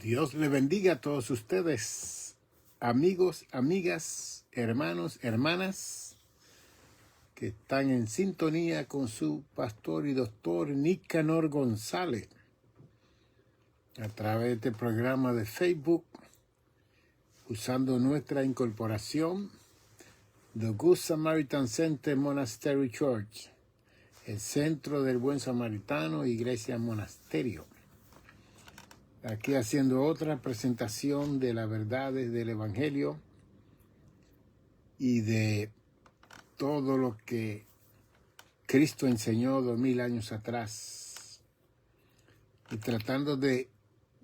Dios le bendiga a todos ustedes, amigos, amigas, hermanos, hermanas, que están en sintonía con su pastor y doctor Nicanor González a través de este programa de Facebook, usando nuestra incorporación, The Good Samaritan Center Monastery Church, el Centro del Buen Samaritano, Iglesia Monasterio. Aquí haciendo otra presentación de las verdades del Evangelio y de todo lo que Cristo enseñó 2000 años atrás, y tratando de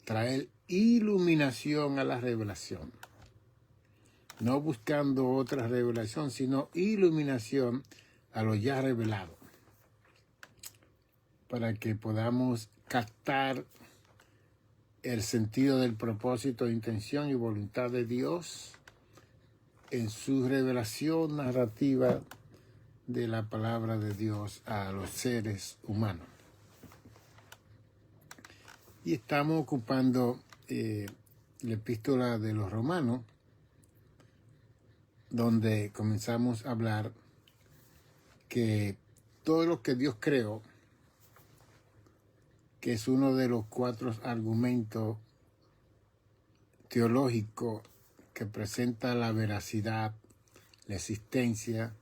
traer iluminación a la revelación, no buscando otra revelación, sino iluminación a lo ya revelado, para que podamos captar el sentido del propósito, intención y voluntad de Dios en su revelación narrativa de la palabra de Dios a los seres humanos. Y estamos ocupando la epístola de los Romanos, donde comenzamos a hablar que todo lo que Dios creó, que es uno de los 4 argumentos teológicos que presenta la veracidad, la existencia,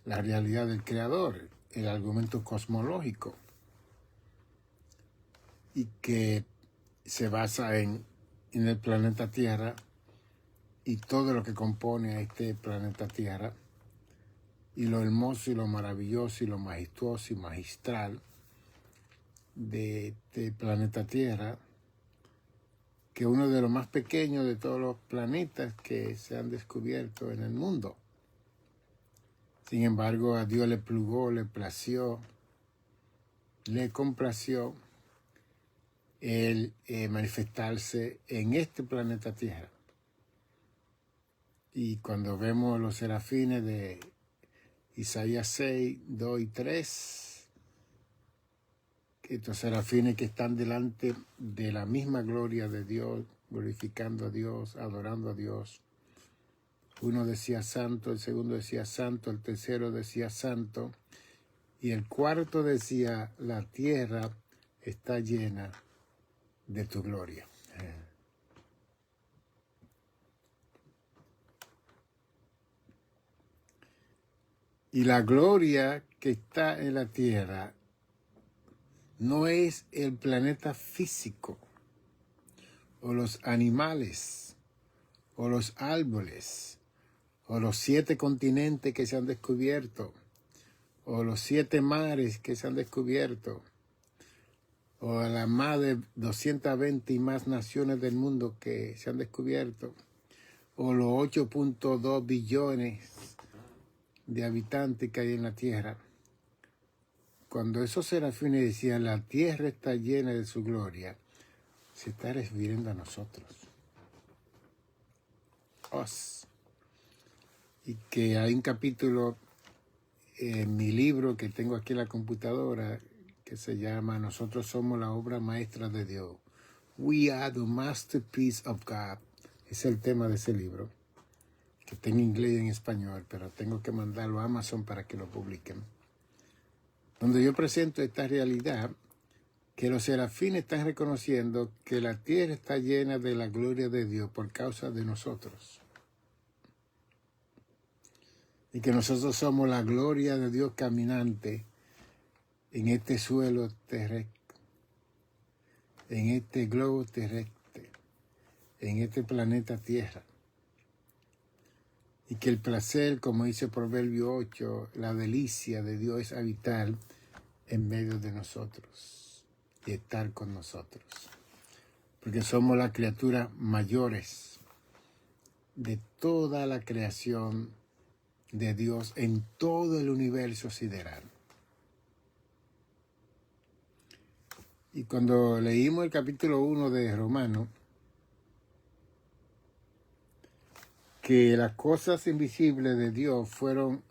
la realidad del Creador, el argumento cosmológico, y que se basa en el planeta Tierra y todo lo que compone a este planeta Tierra, y lo hermoso y lo maravilloso y lo majestuoso y magistral de este planeta Tierra, que es uno de los más pequeños de todos los planetas que se han descubierto en el mundo. Sin embargo, a Dios le plugó, le plació, le complació el manifestarse en este planeta Tierra. Y cuando vemos los serafines de Isaías 6, 2 y 3, estos serafines que están delante de la misma gloria de Dios, glorificando a Dios, adorando a Dios. Uno decía santo, el segundo decía santo, el tercero decía santo, y el cuarto decía, la tierra está llena de tu gloria. Y la gloria que está en la tierra no es el planeta físico, o los animales, o los árboles, o los 7 continentes que se han descubierto, o los 7 mares que se han descubierto, o las más de 220 y más naciones del mundo que se han descubierto, o los 8.2 billones de habitantes que hay en la Tierra. Cuando esos serafines decían, la tierra está llena de su gloria, se está refiriendo a nosotros. Y que hay un capítulo en mi libro que tengo aquí en la computadora que se llama Nosotros somos la obra maestra de Dios. We are the masterpiece of God. Es el tema de ese libro, que está en inglés y en español, pero tengo que mandarlo a Amazon para que lo publiquen. Donde yo presento esta realidad, que los serafines están reconociendo que la tierra está llena de la gloria de Dios por causa de nosotros. Y que nosotros somos la gloria de Dios caminante en este suelo terrestre, en este globo terrestre, en este planeta Tierra. Y que el placer, como dice Proverbio 8, la delicia de Dios es habitar en medio de nosotros y estar con nosotros. Porque somos las criaturas mayores de toda la creación de Dios en todo el universo sideral. Y cuando leímos el capítulo 1 de Romanos, que las cosas invisibles de Dios fueron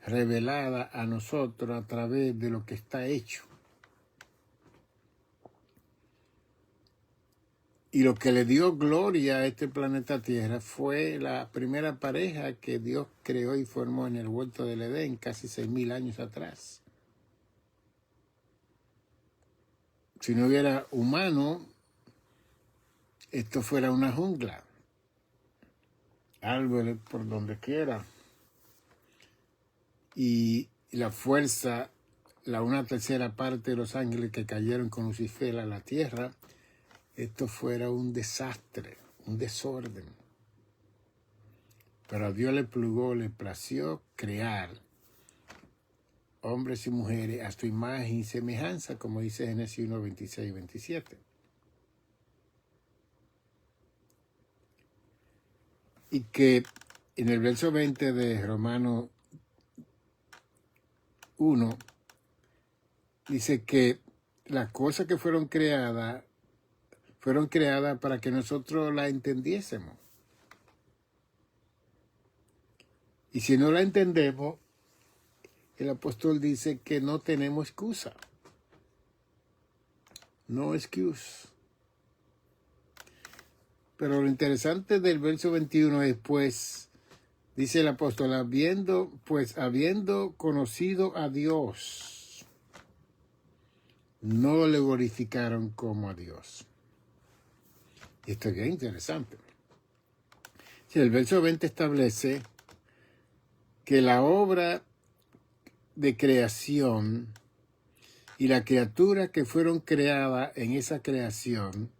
reveladas a nosotros a través de lo que está hecho. Y lo que le dio gloria a este planeta Tierra fue la primera pareja que Dios creó y formó en el huerto del Edén casi 6.000 años atrás. Si no hubiera humano, esto fuera una jungla. Árboles por donde quiera. Y la fuerza, la 1/3 parte de los ángeles que cayeron con Lucifer a la tierra, esto fuera un desastre, un desorden. Pero a Dios le plació crear hombres y mujeres a su imagen y semejanza, como dice Génesis 1, 26 y 27. Y que en el verso 20 de Romanos 1, dice que las cosas que fueron creadas para que nosotros la entendiésemos. Y si no la entendemos, el apóstol dice que no tenemos excusa. No excuse. Pero lo interesante del verso 21 es, pues, dice el apóstol, habiendo conocido a Dios, no le glorificaron como a Dios. Y esto es bien interesante. Si el verso 20 establece que la obra de creación y la criatura que fueron creadas en esa creación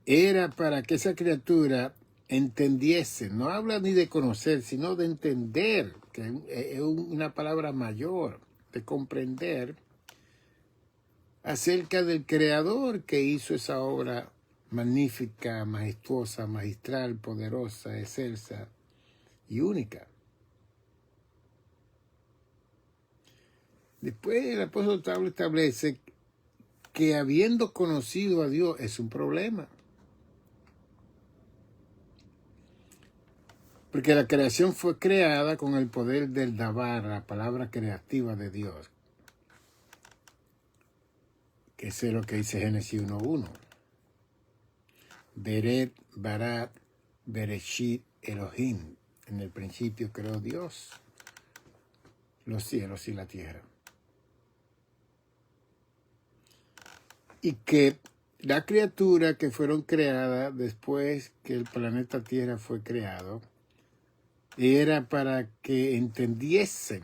era para que esa criatura entendiese, no habla ni de conocer, sino de entender, que es una palabra mayor, de comprender acerca del Creador que hizo esa obra magnífica, majestuosa, magistral, poderosa, excelsa y única. Después el apóstol Pablo establece que habiendo conocido a Dios es un problema. Porque la creación fue creada con el poder del Dabar, la palabra creativa de Dios. Que es lo que dice Génesis 1:1. Beret, Barat, Bereshit, Elohim. En el principio creó Dios los cielos y la tierra. Y que la criatura que fueron creadas después que el planeta Tierra fue creado, era para que entendiesen,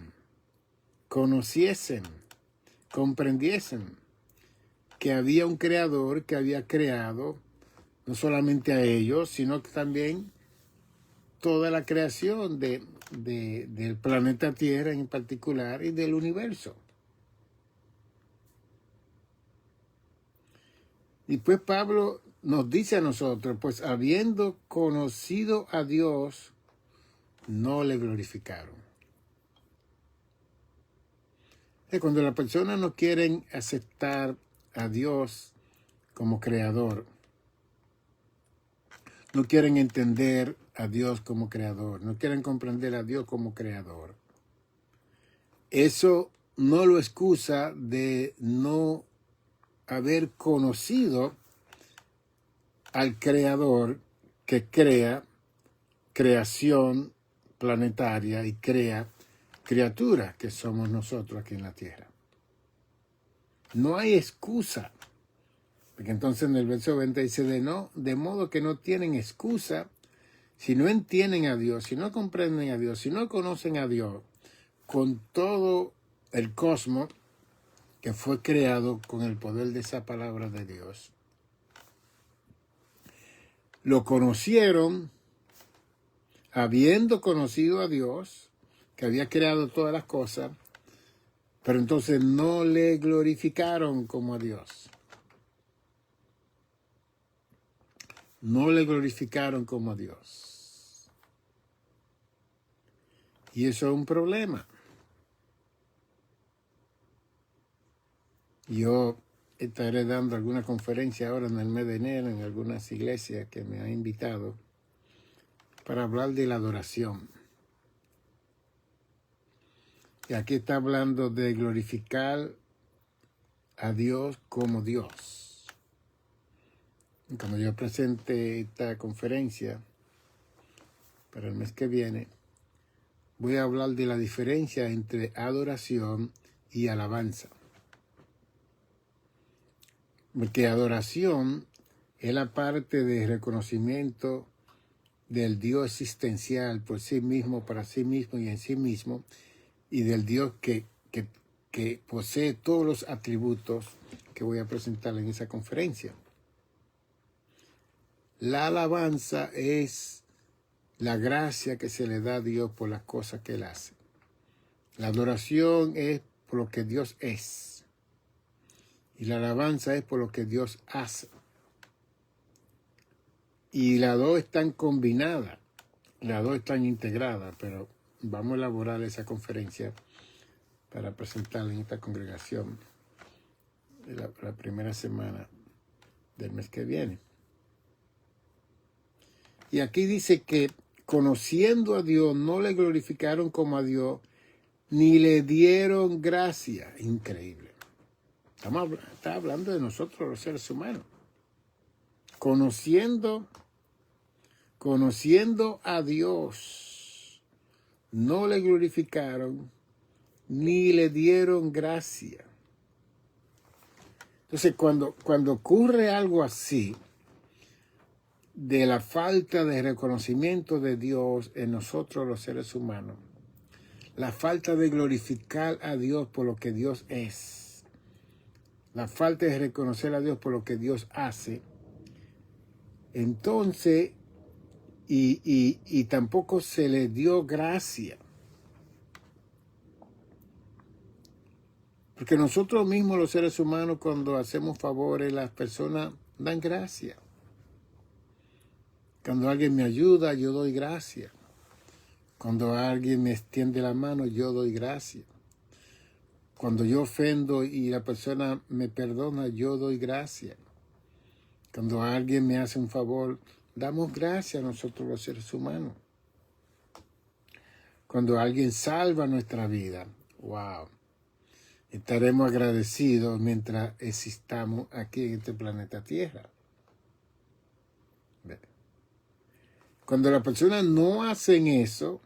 conociesen, comprendiesen que había un creador que había creado no solamente a ellos, sino que también toda la creación del planeta Tierra en particular y del universo. Y pues Pablo nos dice a nosotros, pues habiendo conocido a Dios, no le glorificaron. Cuando las personas no quieren aceptar a Dios como creador, no quieren entender a Dios como creador, no quieren comprender a Dios como creador, eso no lo excusa de no haber conocido al creador que crea creación planetaria y crea criaturas que somos nosotros aquí en la tierra. No hay excusa. Porque entonces en el verso 20 dice de modo que no tienen excusa si no entienden a Dios, si no comprenden a Dios, si no conocen a Dios con todo el cosmos que fue creado con el poder de esa palabra de Dios. Lo conocieron habiendo conocido a Dios, que había creado todas las cosas, pero entonces no le glorificaron como a Dios. No le glorificaron como a Dios. Y eso es un problema. Yo estaré dando alguna conferencia ahora en el mes de enero en algunas iglesias que me han invitado para hablar de la adoración. Y aquí está hablando de glorificar a Dios como Dios. Cuando yo presente esta conferencia para el mes que viene, voy a hablar de la diferencia entre adoración y alabanza. Porque adoración es la parte de reconocimiento del Dios existencial por sí mismo, para sí mismo y en sí mismo, y del Dios que posee todos los atributos que voy a presentar en esa conferencia. La alabanza es la gracia que se le da a Dios por las cosas que Él hace. La adoración es por lo que Dios es. Y la alabanza es por lo que Dios hace. Y las dos están combinadas, las dos están integradas, pero vamos a elaborar esa conferencia para presentarla en esta congregación la primera semana del mes que viene. Y aquí dice que conociendo a Dios no le glorificaron como a Dios, ni le dieron gracia. Increíble. Está hablando de nosotros los seres humanos. Conociendo a Dios, no le glorificaron ni le dieron gracia. Entonces, cuando ocurre algo así, de la falta de reconocimiento de Dios en nosotros los seres humanos, la falta de glorificar a Dios por lo que Dios es, la falta de reconocer a Dios por lo que Dios hace, entonces, y tampoco se le dio gracia. Porque nosotros mismos los seres humanos, cuando hacemos favores, las personas dan gracia. Cuando alguien me ayuda, yo doy gracia. Cuando alguien me extiende la mano, yo doy gracia. Cuando yo ofendo y la persona me perdona, yo doy gracia. Cuando alguien me hace un favor, damos gracia a nosotros los seres humanos. Cuando alguien salva nuestra vida, wow, estaremos agradecidos mientras existamos aquí en este planeta Tierra. Cuando las personas no hacen eso,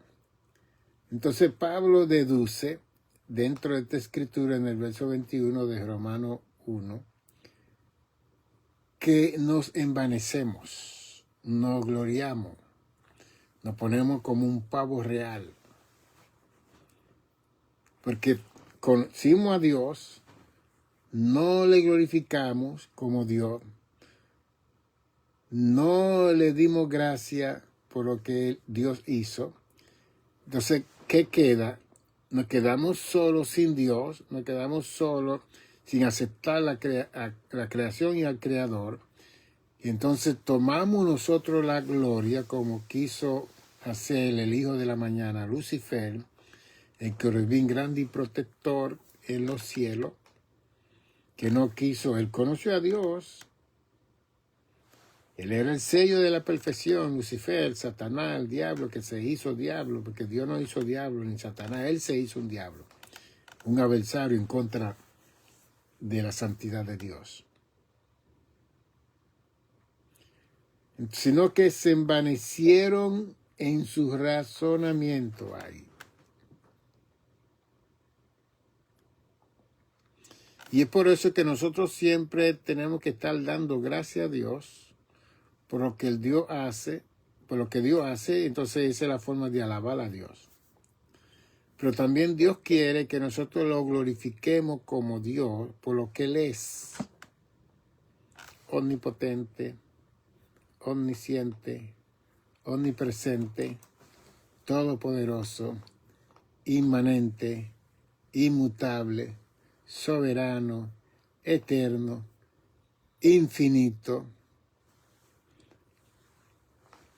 entonces Pablo deduce dentro de esta escritura en el verso 21 de Romanos 1 que nos envanecemos, nos gloriamos, nos ponemos como un pavo real. Porque conocimos a Dios, no le glorificamos como Dios, no le dimos gracia por lo que Dios hizo. Entonces, ¿qué queda? Nos quedamos solos sin Dios, nos quedamos solos sin aceptar la creación y al Creador. Y entonces tomamos nosotros la gloria como quiso hacer el Hijo de la Mañana, Lucifer, el querubín grande y protector en los cielos, que no quiso, él conoció a Dios. Él era el sello de la perfección, Lucifer, Satanás, el diablo, que se hizo diablo, porque Dios no hizo diablo ni Satanás, él se hizo un diablo, un adversario en contra de la santidad de Dios. Sino que se envanecieron en su razonamiento ahí. Y es por eso que nosotros siempre tenemos que estar dando gracias a Dios por lo que Dios hace, por lo que Dios hace, entonces esa es la forma de alabar a Dios. Pero también Dios quiere que nosotros lo glorifiquemos como Dios por lo que Él es. Omnipotente, omnisciente, omnipresente, todopoderoso, inmanente, inmutable, soberano, eterno, infinito.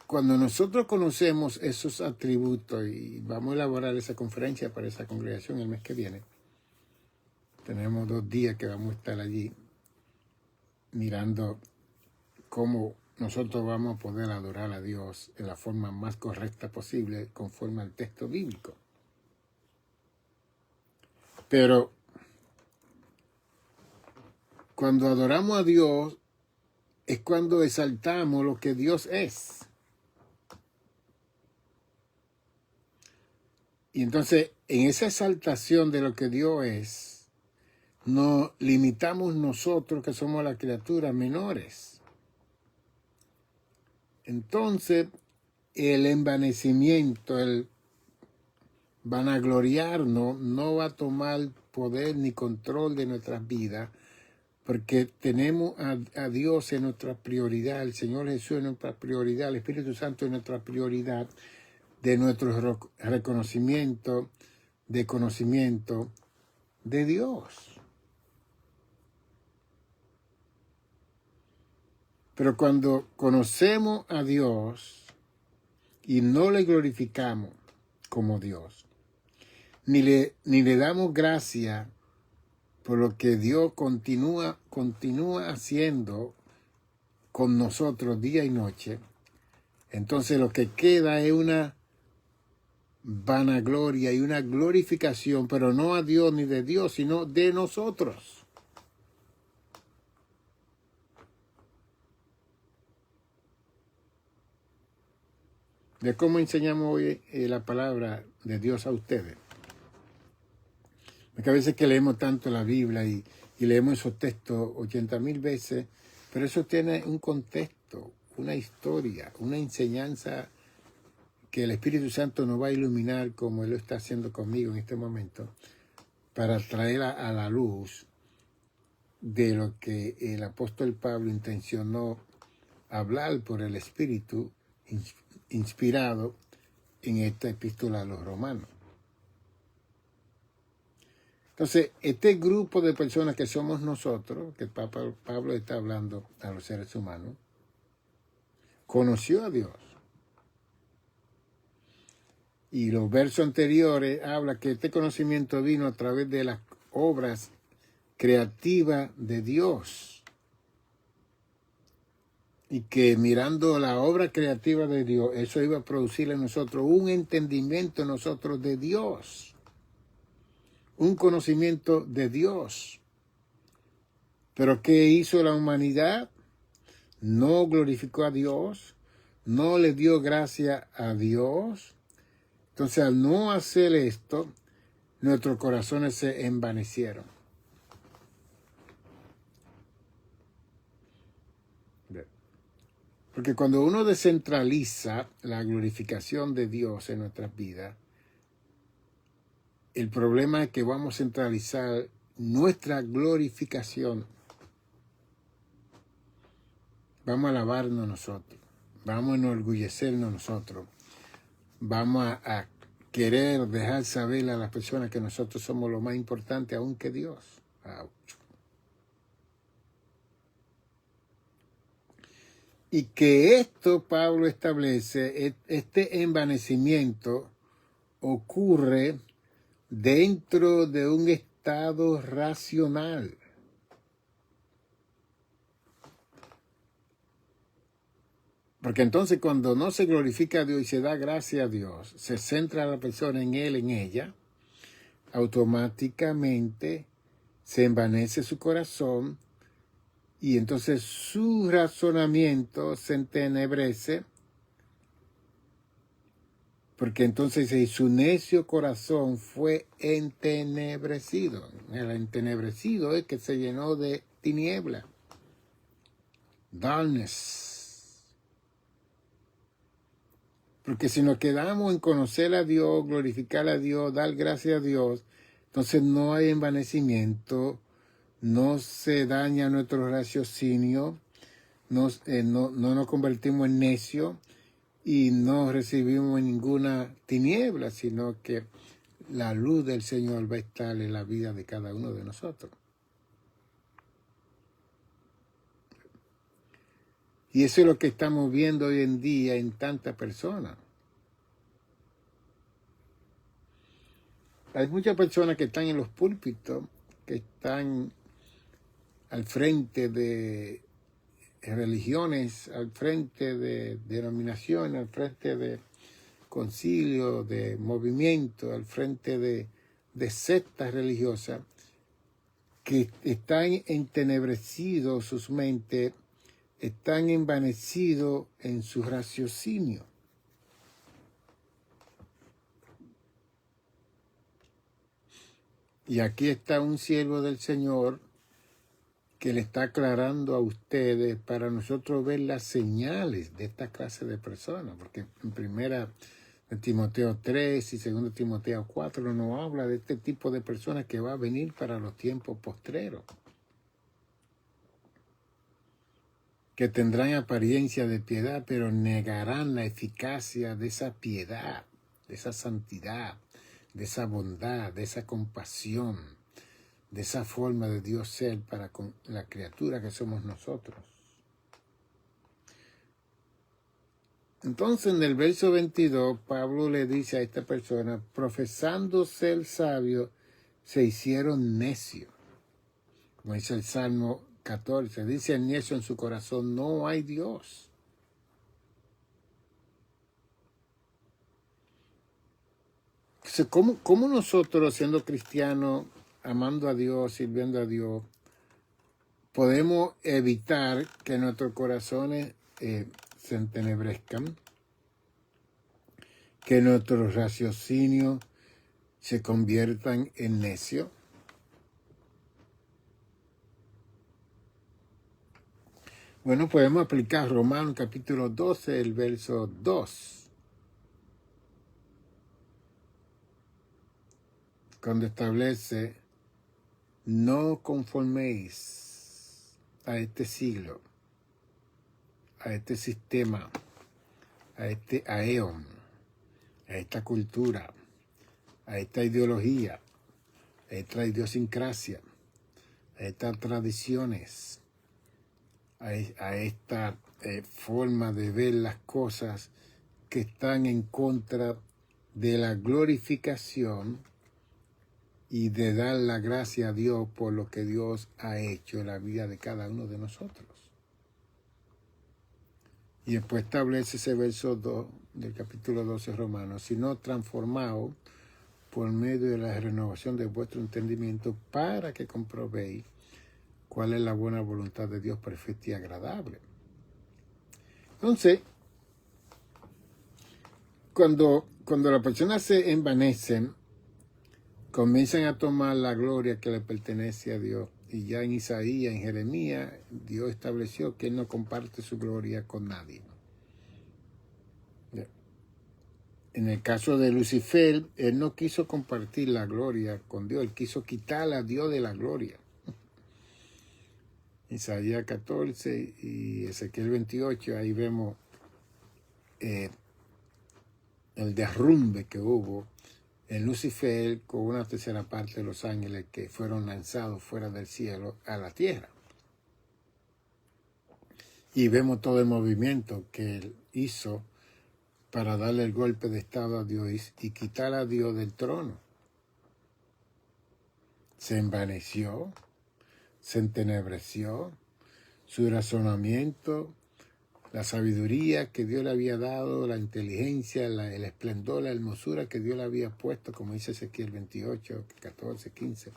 Cuando nosotros conocemos esos atributos, y vamos a elaborar esa conferencia para esa congregación el mes que viene, tenemos 2 días que vamos a estar allí mirando cómo nosotros vamos a poder adorar a Dios en la forma más correcta posible conforme al texto bíblico. Pero cuando adoramos a Dios es cuando exaltamos lo que Dios es. Y entonces, en esa exaltación de lo que Dios es, nos limitamos nosotros, que somos las criaturas menores. Entonces, el envanecimiento, el vanagloriarnos, no va a tomar poder ni control de nuestras vidas, porque tenemos a Dios en nuestra prioridad, el Señor Jesús en nuestra prioridad, el Espíritu Santo en nuestra prioridad, de nuestro reconocimiento, de conocimiento de Dios. Pero cuando conocemos a Dios y no le glorificamos como Dios, ni le damos gracia por lo que Dios continúa haciendo con nosotros día y noche, entonces lo que queda es una vanagloria y una glorificación, pero no a Dios ni de Dios, sino de nosotros. De cómo enseñamos hoy la palabra de Dios a ustedes. Porque a veces que leemos tanto la Biblia y leemos esos textos 80,000 veces, pero eso tiene un contexto, una historia, una enseñanza que el Espíritu Santo nos va a iluminar como Él lo está haciendo conmigo en este momento, para traer a la luz de lo que el apóstol Pablo intencionó hablar por el Espíritu inspirado en esta epístola a los romanos. Entonces, este grupo de personas que somos nosotros, que Pablo está hablando a los seres humanos, conoció a Dios. Y los versos anteriores habla que este conocimiento vino a través de las obras creativas de Dios. Y que mirando la obra creativa de Dios, eso iba a producir en nosotros un entendimiento en nosotros de Dios. Un conocimiento de Dios. Pero ¿qué hizo la humanidad? No glorificó a Dios, no le dio gracia a Dios. Entonces, al no hacer esto, nuestros corazones se envanecieron. Porque cuando uno descentraliza la glorificación de Dios en nuestras vidas, el problema es que vamos a centralizar nuestra glorificación. Vamos a alabarnos nosotros, vamos a enorgullecernos nosotros, vamos a querer dejar saber a las personas que nosotros somos lo más importante aún que Dios. ¡Auch! Y que esto Pablo establece, este envanecimiento ocurre dentro de un estado racional. Porque entonces cuando no se glorifica a Dios y se da gracia a Dios, se centra la persona en él, en ella, automáticamente se envanece su corazón y entonces su razonamiento se entenebrece, porque entonces su necio corazón fue entenebrecido. El entenebrecido es que se llenó de tiniebla, darkness. Porque si nos quedamos en conocer a Dios, glorificar a Dios, dar gracias a Dios, entonces no hay envanecimiento, no se daña nuestro raciocinio, no nos convertimos en necios y no recibimos ninguna tiniebla, sino que la luz del Señor va a estar en la vida de cada uno de nosotros. Y eso es lo que estamos viendo hoy en día en tantas personas. Hay muchas personas que están en los púlpitos, que están al frente de religiones, al frente de denominaciones, al frente de concilios, de movimientos, al frente de sectas religiosas, que están entenebrecidos sus mentes están envanecidos en su raciocinio. Y aquí está un siervo del Señor que le está aclarando a ustedes para nosotros ver las señales de esta clase de personas, porque en primera de Timoteo 3 y segundo Timoteo 4 nos habla de este tipo de personas que va a venir para los tiempos postreros, que tendrán apariencia de piedad, pero negarán la eficacia de esa piedad, de esa santidad, de esa bondad, de esa compasión, de esa forma de Dios ser para con la criatura que somos nosotros. Entonces en el verso 22, Pablo le dice a esta persona, profesando ser sabio, se hicieron necios. Como dice el Salmo 14, dice el necio en su corazón, no hay Dios. Entonces, ¿cómo nosotros, siendo cristianos, amando a Dios, sirviendo a Dios, podemos evitar que nuestros corazones se entenebrezcan, que nuestros raciocinios se conviertan en necios? Bueno, podemos aplicar Romanos capítulo 12, el verso 2, cuando establece, no conforméis a este siglo, a este sistema, a este aeón, a esta cultura, a esta ideología, a esta idiosincrasia, a estas tradiciones, a esta forma de ver las cosas que están en contra de la glorificación y de dar la gracia a Dios por lo que Dios ha hecho en la vida de cada uno de nosotros. Y después establece ese verso 2 del capítulo 12 Romanos, sino transformado por medio de la renovación de vuestro entendimiento para que comprobéis cuál es la buena voluntad de Dios perfecta y agradable. Entonces, cuando las personas se envanecen, comienzan a tomar la gloria que le pertenece a Dios. Y ya en Isaías, en Jeremías, Dios estableció que Él no comparte su gloria con nadie. En el caso de Lucifer, él no quiso compartir la gloria con Dios, él quiso quitar a Dios de la gloria. Isaías 14 y Ezequiel 28, ahí vemos el derrumbe que hubo en Lucifer con una tercera parte de los ángeles que fueron lanzados fuera del cielo a la tierra. Y vemos todo el movimiento que él hizo para darle el golpe de estado a Dios y quitar a Dios del trono. Se envaneció, se entenebreció, su razonamiento, la sabiduría que Dios le había dado, la inteligencia, el esplendor, la hermosura que Dios le había puesto, como dice Ezequiel 28, 14, 15,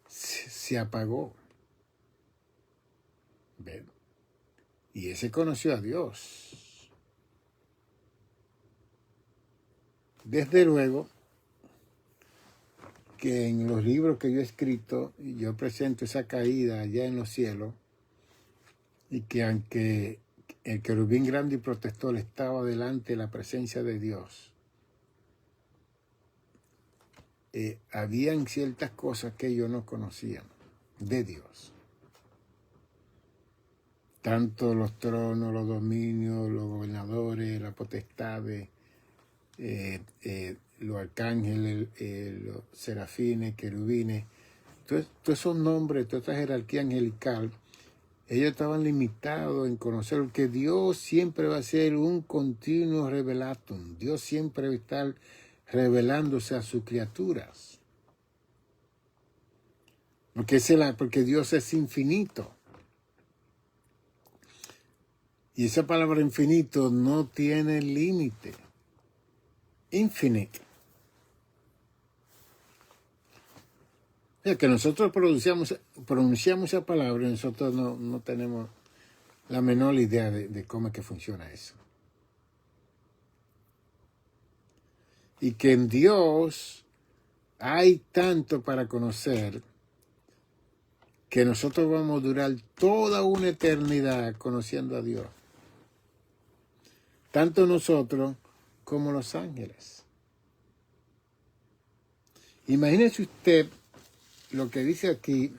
se apagó. ¿Ven? Y ese conoció a Dios. Desde luego que en los libros que yo he escrito, yo presento esa caída allá en los cielos, y que aunque el querubín grande y protector estaba delante de la presencia de Dios, habían ciertas cosas que ellos no conocían de Dios. Tanto los tronos, los dominios, los gobernadores, las potestades, los arcángeles, los serafines, querubines, todos esos nombres, toda esa jerarquía angelical, ellos estaban limitados en conocer que Dios siempre va a ser un continuo revelatum. Dios siempre va a estar revelándose a sus criaturas. Porque Dios es infinito. Y esa palabra infinito no tiene límite. Infinite. O sea, que nosotros pronunciamos esa palabra y nosotros no tenemos la menor idea de cómo es que funciona eso. Y que en Dios hay tanto para conocer que nosotros vamos a durar toda una eternidad conociendo a Dios. Tanto nosotros como los ángeles. Imagínese usted lo que dice aquí.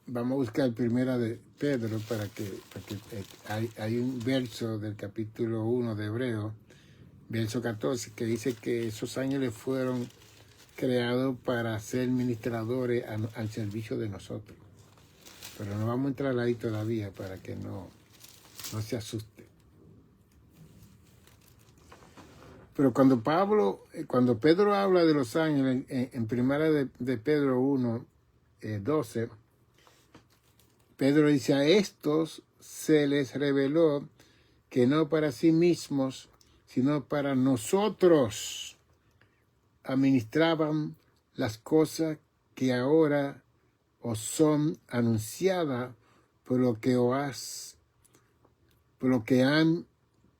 Vamos a buscar primera de Pedro porque hay un verso del capítulo 1 de Hebreo, verso 14, que dice que esos ángeles fueron creados para ser ministradores al servicio de nosotros. Pero no vamos a entrar ahí todavía para que no se asuste. Pero cuando Pedro habla de los ángeles, en primera de Pedro 1, 12, Pedro dice, a estos se les reveló que no para sí mismos, sino para nosotros administraban las cosas que ahora os son anunciadas por lo que han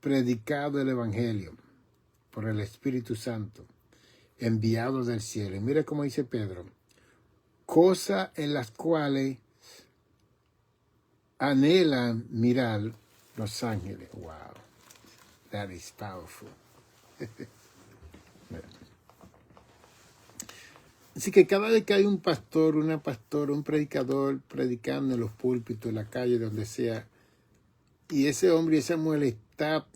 predicado el Evangelio, por el Espíritu Santo, enviado del cielo. Y mira cómo dice Pedro, cosas en las cuales anhelan mirar los ángeles. Wow, that is powerful. Así que cada vez que hay un pastor, una pastora, un predicador predicando en los púlpitos, en la calle, donde sea, y ese hombre y esa mujer está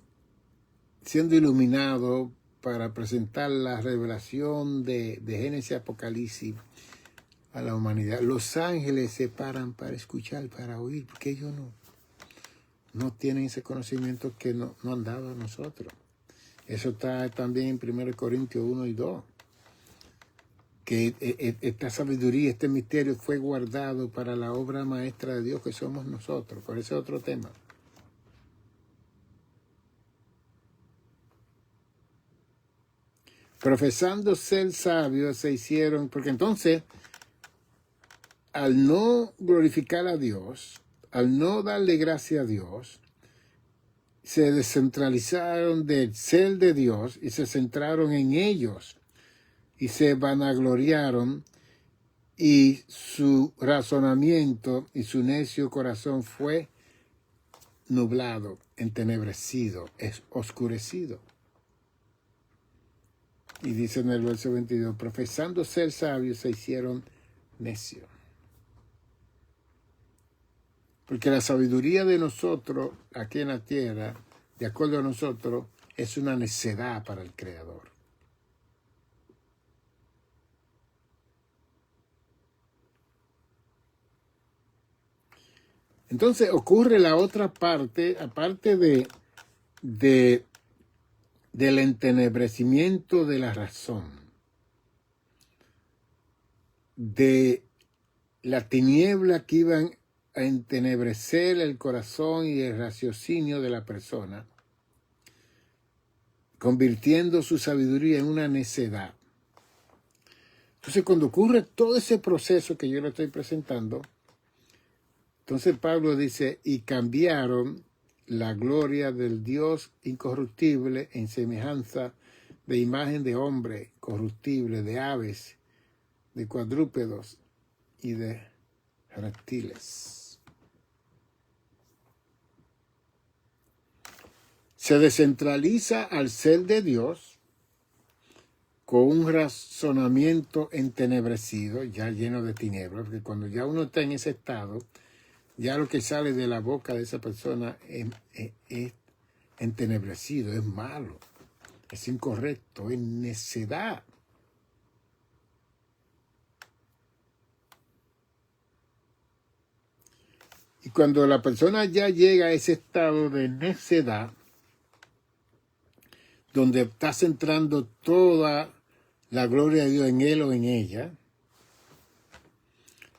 siendo iluminado para presentar la revelación de Génesis y Apocalipsis a la humanidad, los ángeles se paran para escuchar, para oír, porque ellos no tienen ese conocimiento que no han dado a nosotros. Eso está también en 1 Corintios 1 y 2. Que esta sabiduría, este misterio fue guardado para la obra maestra de Dios que somos nosotros. Por ese otro tema. Profesando ser sabios se hicieron, porque entonces, al no glorificar a Dios, al no darle gracia a Dios, se descentralizaron del ser de Dios y se centraron en ellos y se vanagloriaron y su razonamiento y su necio corazón fue nublado, entenebrecido, oscurecido. Y dice en el verso 22, profesando ser sabios se hicieron necios. Porque la sabiduría de nosotros aquí en la tierra, de acuerdo a nosotros, es una necedad para el Creador. Entonces ocurre la otra parte, aparte del entenebrecimiento de la razón, de la tiniebla que iban a entenebrecer el corazón y el raciocinio de la persona, convirtiendo su sabiduría en una necedad. Entonces, cuando ocurre todo ese proceso que yo le estoy presentando, entonces Pablo dice, y cambiaron la gloria del Dios incorruptible en semejanza de imagen de hombre corruptible, de aves, de cuadrúpedos y de reptiles. Se descentraliza al ser de Dios con un razonamiento entenebrecido, ya lleno de tinieblas, porque cuando ya uno está en ese estado, ya lo que sale de la boca de esa persona es entenebrecido, es malo, es incorrecto, es necedad. Y cuando la persona ya llega a ese estado de necedad, donde está centrando toda la gloria de Dios en él o en ella,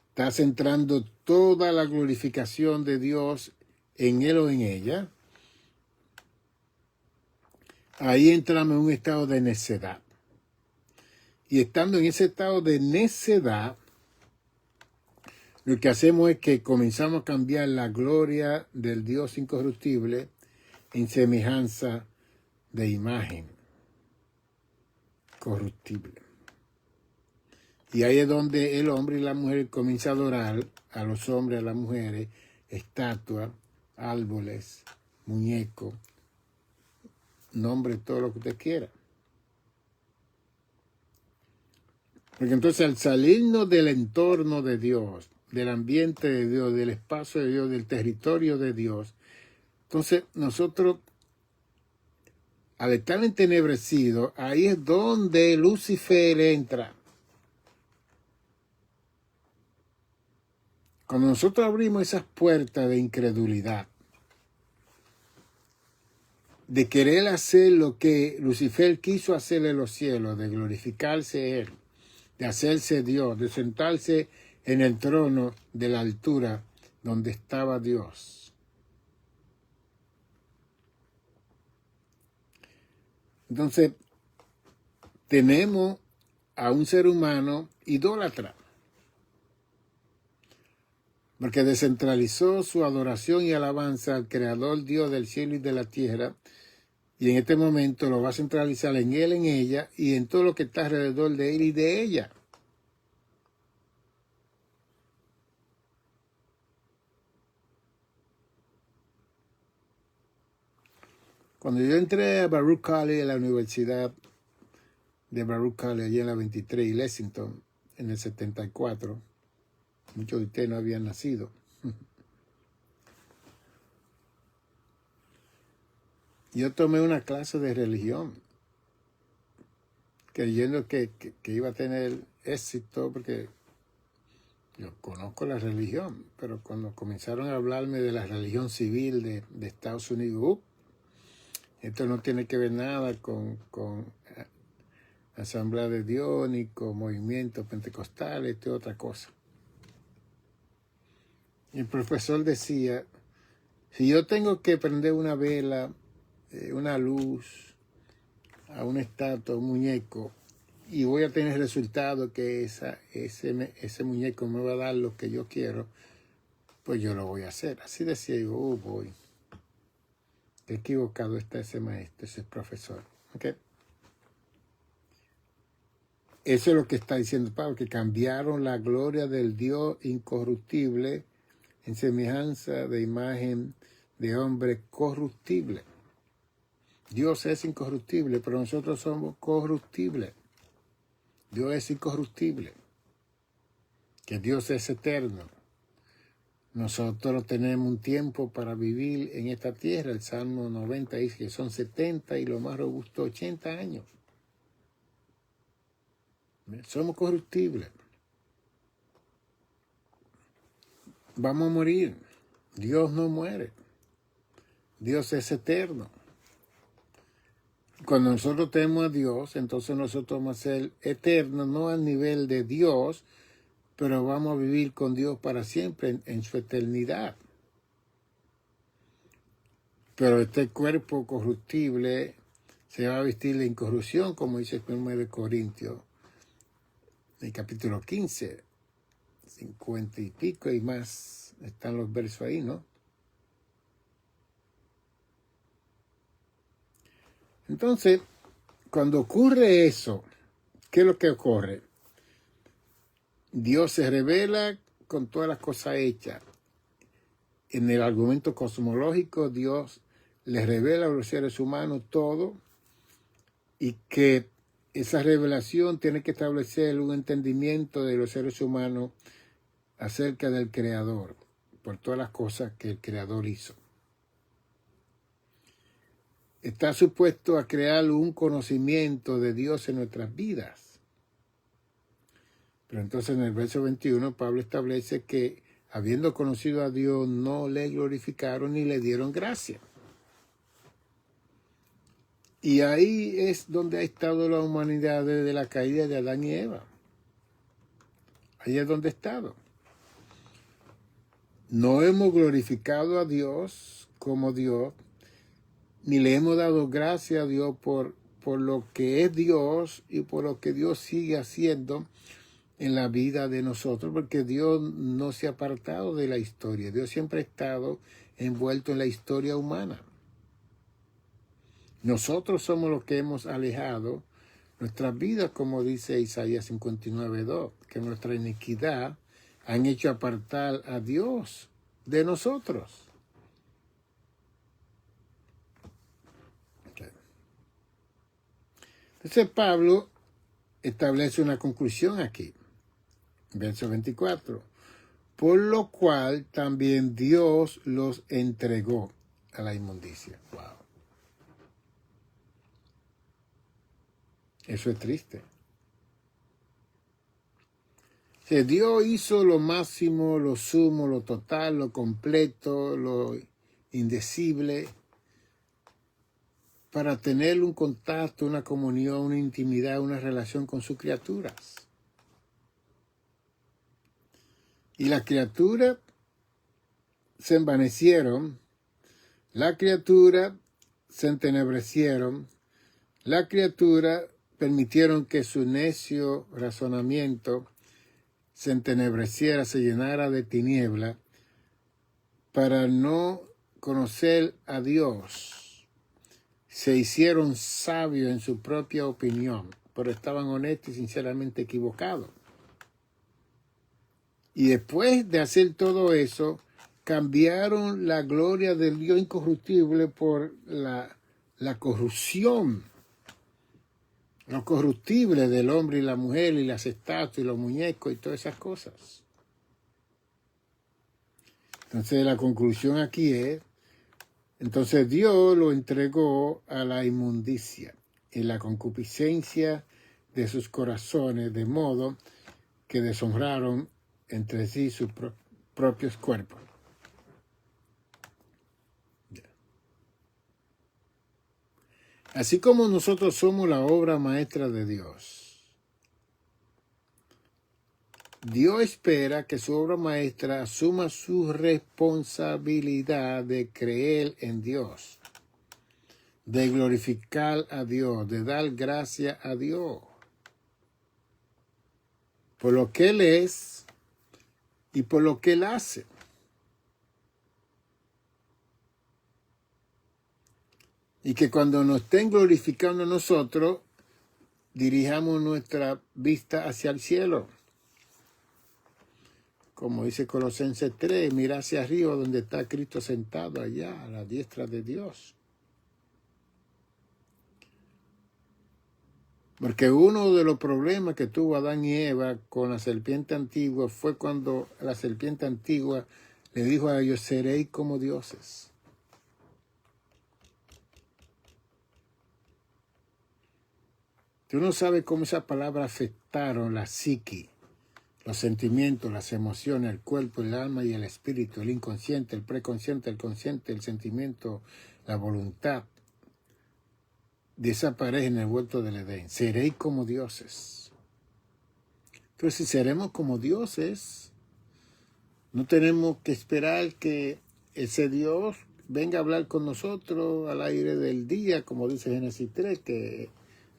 está centrando toda la glorificación de Dios en él o en ella, ahí entramos en un estado de necedad. Y estando en ese estado de necedad, lo que hacemos es que comenzamos a cambiar la gloria del Dios incorruptible en semejanza de imagen corruptible. Y ahí es donde el hombre y la mujer comienzan a adorar a los hombres, a las mujeres, estatuas, árboles, muñecos, nombre, todo lo que usted quiera. Porque entonces al salirnos del entorno de Dios, del ambiente de Dios, del espacio de Dios, del territorio de Dios, entonces nosotros, al estar entenebrecidos, ahí es donde Lucifer entra. Cuando nosotros abrimos esas puertas de incredulidad, de querer hacer lo que Lucifer quiso hacer en los cielos, de glorificarse él, de hacerse Dios, de sentarse en el trono de la altura donde estaba Dios. Entonces, tenemos a un ser humano idólatra, porque descentralizó su adoración y alabanza al Creador Dios del cielo y de la tierra, y en este momento lo va a centralizar en él, en ella, y en todo lo que está alrededor de él y de ella. Cuando yo entré a Baruch College, a la Universidad de Baruch College, allí en la 23 y Lexington, en el 74, muchos de ustedes no habían nacido. Yo tomé una clase de religión, creyendo que iba a tener éxito, porque yo conozco la religión, pero cuando comenzaron a hablarme de la religión civil de Estados Unidos, esto no tiene que ver nada con Asamblea de Dios, ni con movimientos pentecostales, esto es otra cosa. Y el profesor decía, si yo tengo que prender una vela, una luz, a una estatua, a un muñeco, y voy a tener el resultado que ese muñeco me va a dar lo que yo quiero, pues yo lo voy a hacer. Así decía yo, voy. Qué equivocado está ese maestro, ese profesor. ¿Okay? Eso es lo que está diciendo Pablo, que cambiaron la gloria del Dios incorruptible en semejanza de imagen de hombre corruptible. Dios es incorruptible, pero nosotros somos corruptibles. Dios es incorruptible, que Dios es eterno. Nosotros tenemos un tiempo para vivir en esta tierra. El Salmo 90 dice que son 70 y lo más robusto 80 años. Somos corruptibles. Vamos a morir. Dios no muere. Dios es eterno. Cuando nosotros tenemos a Dios, entonces nosotros vamos a ser eternos, no al nivel de Dios, pero vamos a vivir con Dios para siempre en su eternidad. Pero este cuerpo corruptible se va a vestir de incorrupción, como dice el 1 Corintios, en el capítulo 15, 50 y pico y más, están los versos ahí, ¿no? Entonces, cuando ocurre eso, ¿qué es lo que ocurre? Dios se revela con todas las cosas hechas. En el argumento cosmológico, Dios les revela a los seres humanos todo, y que esa revelación tiene que establecer un entendimiento de los seres humanos acerca del Creador, por todas las cosas que el Creador hizo. Está supuesto a crear un conocimiento de Dios en nuestras vidas. Pero entonces en el verso 21 Pablo establece que habiendo conocido a Dios no le glorificaron ni le dieron gracia. Y ahí es donde ha estado la humanidad desde la caída de Adán y Eva. Ahí es donde ha estado. No hemos glorificado a Dios como Dios, ni le hemos dado gracias a Dios por por lo que es Dios y por lo que Dios sigue haciendo en la vida de nosotros, porque Dios no se ha apartado de la historia. Dios siempre ha estado envuelto en la historia humana. Nosotros somos los que hemos alejado nuestras vidas, como dice Isaías 59:2, que nuestra iniquidad han hecho apartar a Dios de nosotros. Entonces Pablo establece una conclusión aquí, verso 24, por lo cual también Dios los entregó a la inmundicia. Wow. Eso es triste. Dios hizo lo máximo, lo sumo, lo total, lo completo, lo indecible, para tener un contacto, una comunión, una intimidad, una relación con sus criaturas. Y las criaturas se envanecieron, las criaturas se entenebrecieron, las criaturas permitieron que su necio razonamiento se entenebreciera, se llenara de tiniebla, para no conocer a Dios. Se hicieron sabios en su propia opinión, pero estaban honestos y sinceramente equivocados. Y después de hacer todo eso, cambiaron la gloria del Dios incorruptible por la corrupción, lo corruptible del hombre y la mujer y las estatuas y los muñecos y todas esas cosas. Entonces la conclusión aquí es, entonces Dios lo entregó a la inmundicia y la concupiscencia de sus corazones, de modo que deshonraron entre sí sus propios cuerpos. Así como nosotros somos la obra maestra de Dios, Dios espera que su obra maestra asuma su responsabilidad de creer en Dios, de glorificar a Dios, de dar gracias a Dios por lo que Él es y por lo que Él hace. Y que cuando nos estén glorificando a nosotros, dirijamos nuestra vista hacia el cielo. Como dice Colosenses 3, mira hacia arriba donde está Cristo sentado allá, a la diestra de Dios. Porque uno de los problemas que tuvo Adán y Eva con la serpiente antigua fue cuando la serpiente antigua le dijo a ellos, seréis como dioses. Tú no sabes cómo esas palabras afectaron la psique, los sentimientos, las emociones, el cuerpo, el alma y el espíritu, el inconsciente, el preconsciente, el consciente, el sentimiento, la voluntad de esa pareja en el huerto del Edén. Seréis como dioses. Entonces, si seremos como dioses, no tenemos que esperar que ese Dios venga a hablar con nosotros al aire del día, como dice Génesis 3, que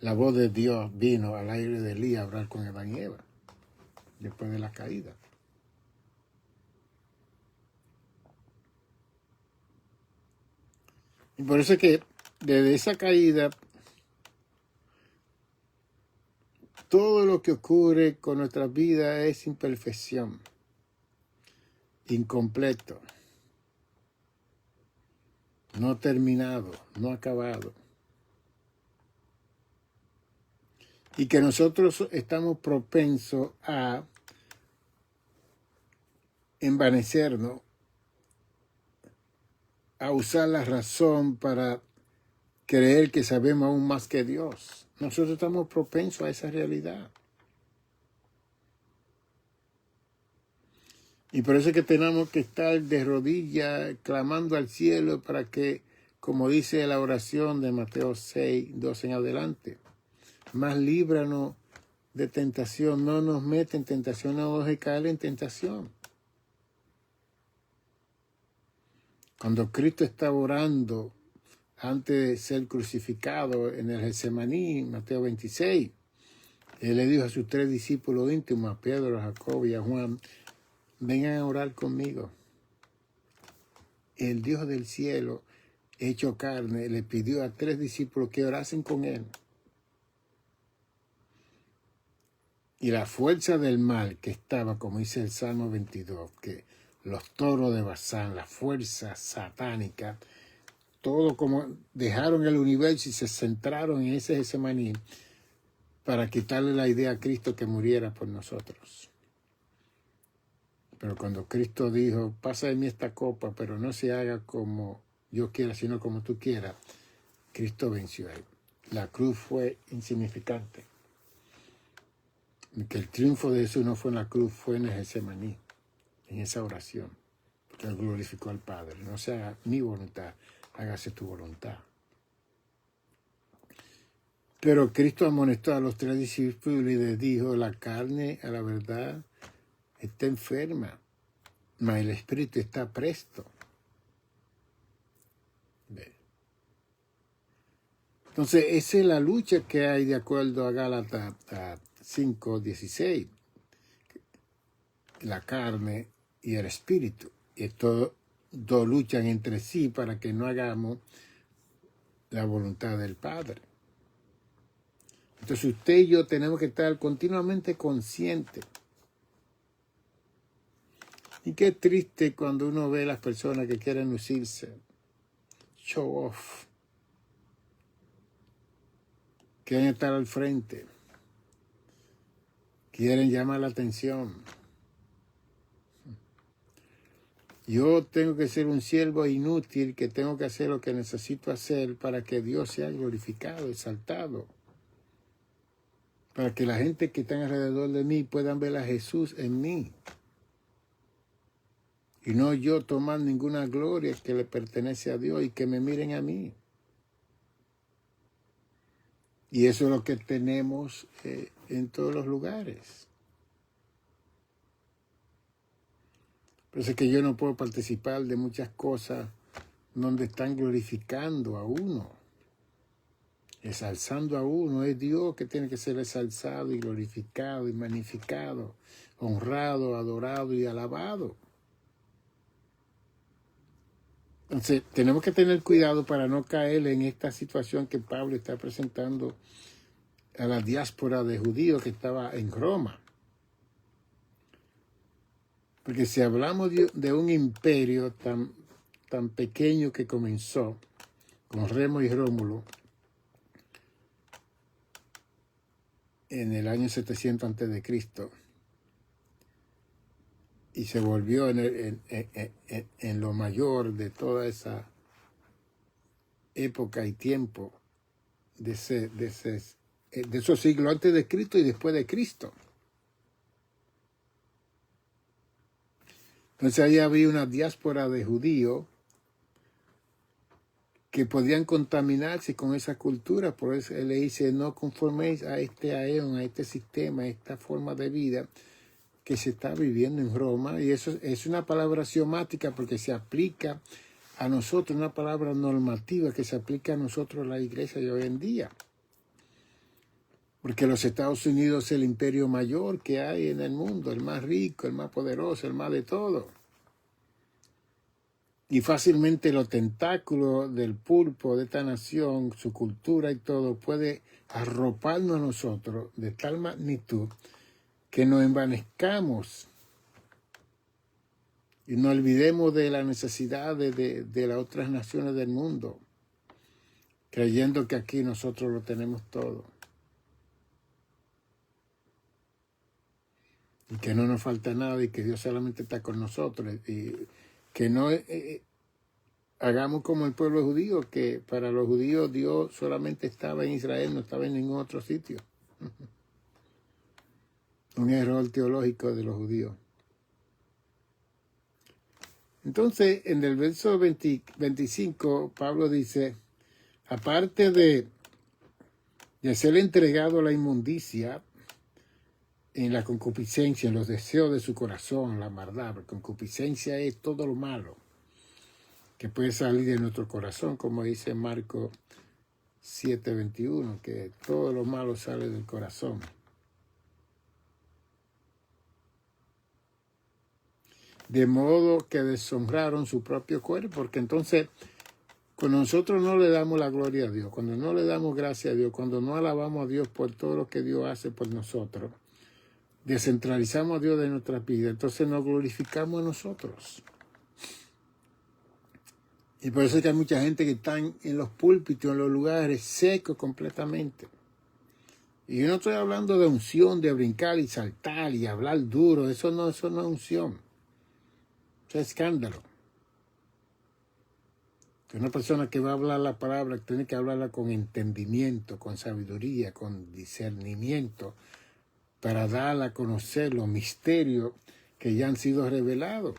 la voz de Dios vino al aire del día a hablar con Adán y Eva, después de la caída. Y por eso es que desde esa caída, todo lo que ocurre con nuestra vida es imperfección, incompleto, no terminado, no acabado. Y que nosotros estamos propensos a envanecernos, a usar la razón para creer que sabemos aún más que Dios. Nosotros estamos propensos a esa realidad. Y por eso es que tenemos que estar de rodillas clamando al cielo para que, como dice la oración de Mateo 6:2 en adelante, más líbranos de tentación, no nos mete en tentación, no nos deje caer en tentación. Cuando Cristo estaba orando antes de ser crucificado en el Getsemaní, Mateo 26, él le dijo a sus 3 discípulos íntimos, a Pedro, a Jacobo y a Juan, vengan a orar conmigo. El Dios del cielo, hecho carne, le pidió a 3 discípulos que orasen con él. Y la fuerza del mal que estaba, como dice el Salmo 22, que los toros de Basán, la fuerza satánica, todo como dejaron el universo y se centraron en ese Getsemaní para quitarle la idea a Cristo que muriera por nosotros. Pero cuando Cristo dijo, pasa de mí esta copa, pero no se haga como yo quiera, sino como tú quieras, Cristo venció a él. La cruz fue insignificante. Que el triunfo de Jesús no fue en la cruz, fue en el Getsemaní, en esa oración, porque él glorificó al Padre. No se haga mi voluntad, hágase tu voluntad. Pero Cristo amonestó a los 3 discípulos y les dijo, la carne, a la verdad, está enferma, mas el espíritu está presto. Entonces, esa es la lucha que hay de acuerdo a Gálatas 5:16. La carne y el espíritu. Y estos 2 luchan entre sí para que no hagamos la voluntad del Padre. Entonces usted y yo tenemos que estar continuamente conscientes. Y qué triste cuando uno ve a las personas que quieren lucirse, show off, quieren estar al frente, quieren llamar la atención. Yo tengo que ser un siervo inútil, que tengo que hacer lo que necesito hacer para que Dios sea glorificado, exaltado. Para que la gente que está alrededor de mí puedan ver a Jesús en mí. Y no yo tomar ninguna gloria que le pertenece a Dios y que me miren a mí. Y eso es lo que tenemos en todos los lugares. Por eso es que yo no puedo participar de muchas cosas donde están glorificando a uno, ensalzando a uno. Es Dios que tiene que ser ensalzado y glorificado y magnificado, honrado, adorado y alabado. Entonces, tenemos que tener cuidado para no caer en esta situación que Pablo está presentando a la diáspora de judíos que estaba en Roma. Porque si hablamos de un imperio tan pequeño que comenzó con Remo y Rómulo en el año 700 a.C., y se volvió en lo mayor de toda esa época y tiempo de esos siglos antes de Cristo y después de Cristo. Entonces ahí había una diáspora de judíos que podían contaminarse con esa cultura. Por eso él le dice, no conforméis a este aeón, a este sistema, a esta forma de vida que se está viviendo en Roma. Y eso es una palabra axiomática porque se aplica a nosotros, una palabra normativa que se aplica a nosotros, la iglesia de hoy en día. Porque los Estados Unidos es el imperio mayor que hay en el mundo, el más rico, el más poderoso, el más de todo. Y fácilmente los tentáculos del pulpo de esta nación, su cultura y todo, puede arroparnos a nosotros de tal magnitud que nos envanezcamos y no olvidemos de la necesidad de las otras naciones del mundo, creyendo que aquí nosotros lo tenemos todo. Y que no nos falta nada y que Dios solamente está con nosotros. Y que no hagamos como el pueblo judío, que para los judíos Dios solamente estaba en Israel, no estaba en ningún otro sitio. Un error teológico de los judíos. Entonces, en el verso 25, Pablo dice, aparte de ser entregado a la inmundicia, en la concupiscencia, en los deseos de su corazón, la maldad, la concupiscencia es todo lo malo que puede salir de nuestro corazón, como dice Marcos 7:21, que todo lo malo sale del corazón. De modo que deshonraron su propio cuerpo, porque entonces cuando nosotros no le damos la gloria a Dios, cuando no le damos gracias a Dios, cuando no alabamos a Dios por todo lo que Dios hace por nosotros, descentralizamos a Dios de nuestras vidas, entonces nos glorificamos a nosotros. Y por eso es que hay mucha gente que está en los púlpitos, en los lugares secos completamente. Y yo no estoy hablando de unción, de brincar y saltar y hablar duro, eso no es unción. Eso es escándalo. Que una persona que va a hablar la palabra tiene que hablarla con entendimiento, con sabiduría, con discernimiento, para dar a conocer los misterios que ya han sido revelados